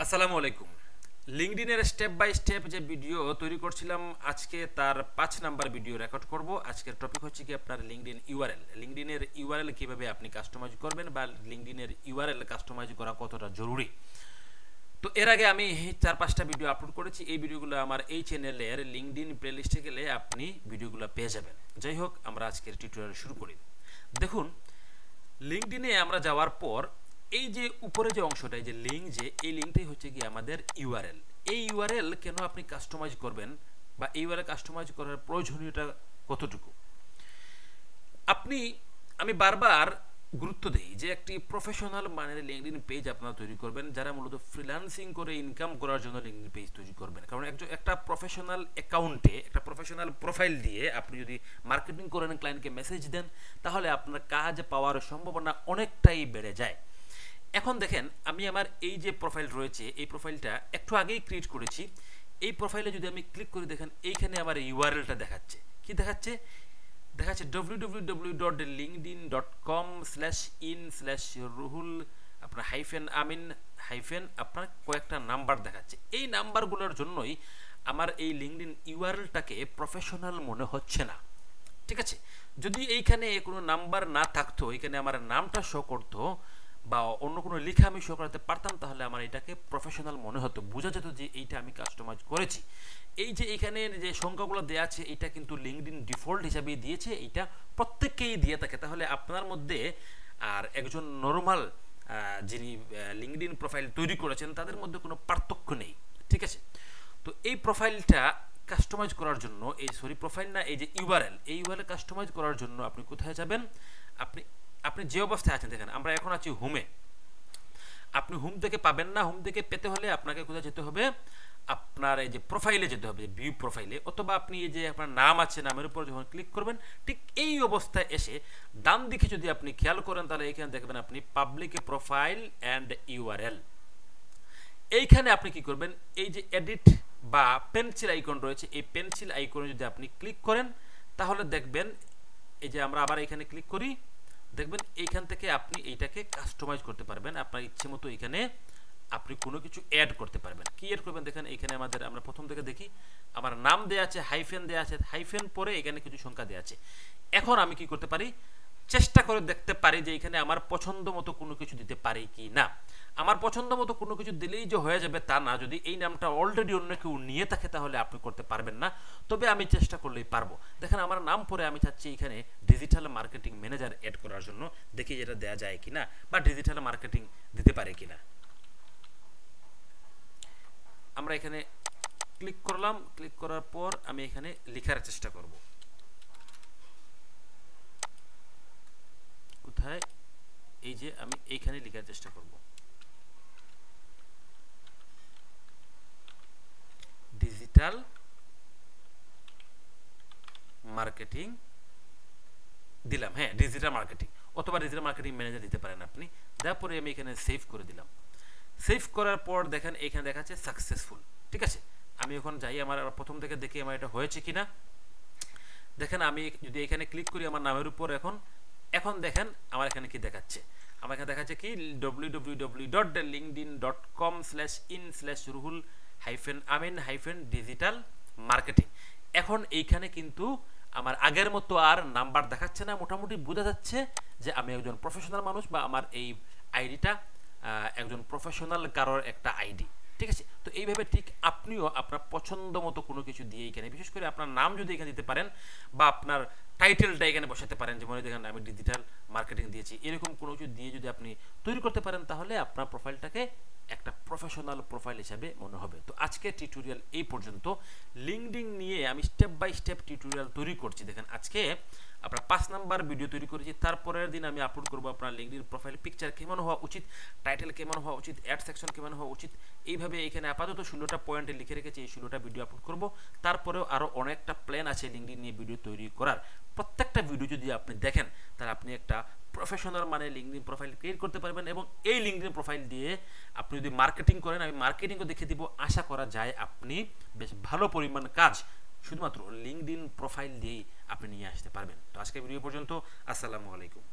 আসসালামু আলাইকুম। লিঙ্কডইনের step by step যে ভিডিও তৈরি করছিলাম, আজকে তার 5 নাম্বার ভিডিও রেকর্ড করব। আজকের টপিক হচ্ছে কি আপনার লিঙ্কডইন ইউআরএল। লিঙ্কডইনের ইউআরএল কিভাবে আপনি কাস্টমাইজ করবেন বা লিঙ্কডইনের ইউআরএল কাস্টমাইজ করা কতটা জরুরি। তো এর আগে আমি 4-5টা ভিডিও আপলোড করেছি। এই ভিডিওগুলো আমার এই চ্যানেলের লিঙ্কডইন প্লেলিস্টে গেলে আপনি ভিডিওগুলো পেয়ে যাবেন। যাই হোক, আমরা আজকের টিউটোরিয়াল শুরু করি। দেখুন, লিঙ্কডইনে আমরা যাওয়ার পর এই যে উপরে যে অংশটা, এই যে লিঙ্ক, যে এই লিঙ্কটাই হচ্ছে কি আমাদের ইউআরএল। এই ইউআরএল কেন আপনি কাস্টমাইজ করবেন বা এই ইউআরএল কাস্টমাইজ করার প্রয়োজনীয়তা কতটুকু, আমি বারবার গুরুত্ব দেই যে একটি প্রফেশনাল মানের লিঙ্কডইন পেজ আপনারা তৈরি করবেন, যারা মূলত ফ্রিল্যান্সিং করে ইনকাম করার জন্য লিঙ্কডইন পেজ তৈরি করবেন। কারণ একটা প্রফেশনাল অ্যাকাউন্টে একটা প্রফেশনাল প্রোফাইল দিয়ে আপনি যদি মার্কেটিং করেন, ক্লায়েন্টকে মেসেজ দেন, তাহলে আপনার কাজ পাওয়ার সম্ভাবনা অনেকটাই বেড়ে যায়। এখন দেখেন, আমি আমার এই যে প্রোফাইল রয়েছে, এই প্রোফাইলটা একটু আগেই ক্রিয়েট করেছি। এই প্রোফাইলে যদি আমি ক্লিক করি, দেখেন এইখানে আমার ইউআরএলটা দেখাচ্ছে। কি দেখাচ্ছে? দেখাচ্ছে www.linkedin.com/in/ruhul আপনার -amin আপনার কয়েকটা নাম্বার দেখাচ্ছে। এই নাম্বারগুলোর জন্যই আমার এই লিঙ্কডইন ইউআরএলটাকে প্রফেশনাল মনে হচ্ছে না। ঠিক আছে, যদি এইখানে কোনো নাম্বার না থাকতো, এখানে আমার নামটা শো করতো বা অন্য কোনো লেখা আমি শো করাতে পারতাম, তাহলে আমার এটাকে প্রফেশনাল মনে হতো, বোঝা যেত যে এইটা আমি কাস্টমাইজ করেছি। এই যে এখানে যে সংখ্যাগুলো দেওয়া আছে, এটা কিন্তু লিঙ্কডইন ডিফল্ট হিসাবে দিয়েছে, এইটা প্রত্যেককেই দিয়ে থাকে। তাহলে আপনার মধ্যে আর একজন নর্মাল যিনি লিঙ্কডইন প্রোফাইল তৈরি করেছেন, তাদের মধ্যে কোনো পার্থক্য নেই। ঠিক আছে, তো এই প্রোফাইলটা কাস্টমাইজ করার জন্য, এই যে ইউআরএল, এই ইউআরএল কাস্টমাইজ করার জন্য আপনি কোথায় যাবেন? আপনি যে অবস্থায় আছেন, দেখেন আমরা এখন আছি হোমে। আপনি হোম থেকে পাবেন না। হোম থেকে পেতে হলে আপনাকে কোথায় যেতে হবে? আপনার এই যে প্রোফাইলে যেতে হবে, ভিউ প্রোফাইলে, অথবা আপনি এই যে আপনার নাম আছে, নামের উপর যখন ক্লিক করবেন, ঠিক এই অবস্থায় এসে ডান দিকে যদি আপনি খেয়াল করেন, তাহলে এখানে দেখবেন আপনি পাবলিক প্রোফাইল অ্যান্ড ইউআরএল। এইখানে আপনি কি করবেন? এই যে এডিট বা পেন্সিল আইকন রয়েছে, এই পেন্সিল আইকনে যদি আপনি ক্লিক করেন, তাহলে দেখবেন এই যে আমরা আবার এখানে ক্লিক করি, দেখবেন এইখান থেকে আপনি এইটাকে কাস্টমাইজ করতে পারবেন আপনার ইচ্ছে মতো। এখানে আপনি কোনো কিছু অ্যাড করতে পারবেন। কি অ্যাড করবেন? দেখেন এইখানে আমরা প্রথম থেকে দেখি, আমার নাম দেওয়া আছে, হাইফেন দেওয়া আছে, হাইফেন পরে এখানে কিছু সংখ্যা দেওয়া আছে। এখন আমি কি করতে পারি? চেষ্টা করে দেখতে পারি যে এখানে আমার পছন্দ মতো কোনো কিছু দিতে পারি কি না। আমার পছন্দ মতো কোনো কিছু দিলেই যে হয়ে যাবে তা না। যদি এই নামটা অলরেডি অন্য কেউ নিয়ে থাকে, তাহলে আপনি করতে পারবেন না, তবে আমি চেষ্টা করলেই পারবো। দেখেন আমার নাম পরে আমি চাচ্ছি এখানে ডিজিটাল মার্কেটিং ম্যানেজার অ্যাড করার জন্য, দেখি যেটা দেওয়া যায় কিনা বা ডিজিটাল মার্কেটিং দিতে পারে কিনা। আমরা এখানে ক্লিক করলাম। ক্লিক করার পর আমি এখানে লেখার চেষ্টা করব। কোথায়? এই যে আমি এইখানে লেখার চেষ্টা করব, ডিজিটাল মার্কেটিং দিলাম। হ্যাঁ, ডিজিটাল মার্কেটিং অথবা ডিজিটাল মার্কেটিং ম্যানেজার দিতে পারেন আপনি। তারপরে আমি এখানে সেভ করে দিলাম। সেভ করার পর দেখেন এখানে দেখাচ্ছে সাকসেসফুল। ঠিক আছে, আমি এখন যাই, আমার প্রথম থেকে দেখি আমার এটা হয়েছে কিনা। দেখেন আমি যদি এখানে ক্লিক করি আমার নামের উপর, এখন দেখেন আমার এখানে কি দেখাচ্ছে। আমার এখানে দেখাচ্ছে কি www.linkedin.com/in/ruhul-amin-digital marketing। এখন এইখানে কিন্তু আমার আগের মতো আর নাম্বার দেখাচ্ছে না। মোটামুটি বোঝা যাচ্ছে যে আমি একজন প্রফেশনাল মানুষ, বা আমার এই আইডিটা একজন প্রফেশনাল কারোর একটা আইডি। ঠিক আছে, তো এইভাবে ঠিক আপনিও আপনার পছন্দ মতো কোনো কিছু দিয়ে এখানে, বিশেষ করে আপনার নাম যদি এখানে দিতে পারেন বা আপনার টাইটেলটা এখানে বসাতে পারেন, যেমন দেখেন আমি ডিজিটাল মার্কেটিং দিয়েছি, এরকম কোনো কিছু দিয়ে যদি আপনি তৈরি করতে পারেন, তাহলে আপনার প্রোফাইলটাকে একটা প্রফেশনাল প্রোফাইল হিসাবে মনে হবে। তো আজকের টিউটোরিয়াল এই পর্যন্ত। লিঙ্কডইন নিয়ে আমি স্টেপ বাই স্টেপ টিউটোরিয়াল তৈরি করছি। দেখেন আজকে আপনার 5 নাম্বার ভিডিও তৈরি করেছি। তারপরের দিন আমি আপলোড করবো আপনার লিঙ্কডইন প্রোফাইল পিকচার কেমন হওয়া উচিত, টাইটেল কেমন হওয়া উচিত, অ্যাড সেকশন কেমন হওয়া উচিত। এইভাবে এখানে আপাতত 16টা পয়েন্টে লিখে রেখেছি, এই 16টা ভিডিও আপলোড করব। তারপরেও আরও অনেকটা প্ল্যান আছে লিঙ্কডইন নিয়ে ভিডিও তৈরি করার। প্রত্যেকটা ভিডিও যদি আপনি দেখেন, তাহলে আপনি একটা প্রফেশনাল মানে লিঙ্কডইন প্রোফাইল ক্রিয়েট করতে পারবেন। এবং এই লিঙ্কডইন প্রোফাইল দিয়ে আপনি যদি মার্কেটিং করেন, আমি মার্কেটিংও দেখে দিব, আশা করা যায় আপনি বেশ ভালো পরিমাণ কাজ শুধুমাত্র লিঙ্কডইন প্রোফাইল দিয়েই আপনি নিয়ে আসতে পারবেন। তো আজকের ভিডিও পর্যন্ত। আসসালামু আলাইকুম।